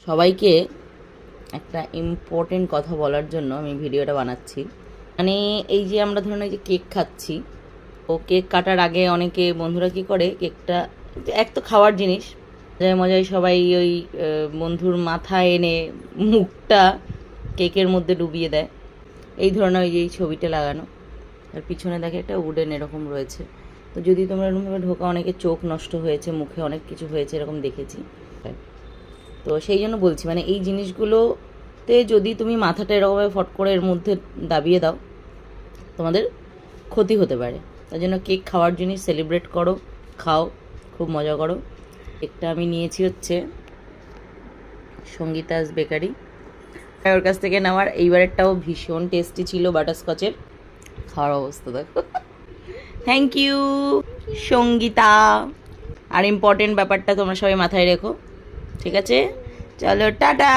সবাইকে একটা ইম্পর্টেন্ট কথা বলার জন্য আমি ভিডিওটা বানাচ্ছি। মানে এই যে আমরা ধরুন এই যে কেক খাচ্ছি, ও কেক কাটার আগে অনেকে বন্ধুরা কী করে, কেকটা এক তো খাওয়ার জিনিস, মজায় মজায় সবাই ওই বন্ধুর মাথায় এনে মুখটা কেকের মধ্যে ডুবিয়ে দেয়। এই ধরনের ওই যে এই ছবিটা লাগানো, আর পিছনে দেখে একটা উডেন এরকম রয়েছে। তো যদি তোমরা এরকমভাবে ঢোকা, অনেকে চোখ নষ্ট হয়েছে, মুখে অনেক কিছু হয়েছে এরকম দেখেছি। তো সেই জন্য বলছি, মানে এই জিনিসগুলোতে যদি তুমি মাথাটা এরকমভাবে ফট করে এর মধ্যে দাবিয়ে দাও, তোমাদের ক্ষতি হতে পারে। তার জন্য কেক খাওয়ার জিনিস, সেলিব্রেট করো, খাও, খুব মজা করো। কেকটা আমি নিয়েছি হচ্ছে সঙ্গীতাস বেকারি, ওর কাছ থেকে নেওয়ার। এইবারেরটাও ভীষণ টেস্টি ছিল, বাটারস্কচের। খাওয়ার অবস্থা দেখো। Thank you Sangeeta. আর ইম্পর্টেন্ট ব্যাপারটা তোমরা সবাই মাথায় রেখো, ঠিক আছে? চলো, টাটা।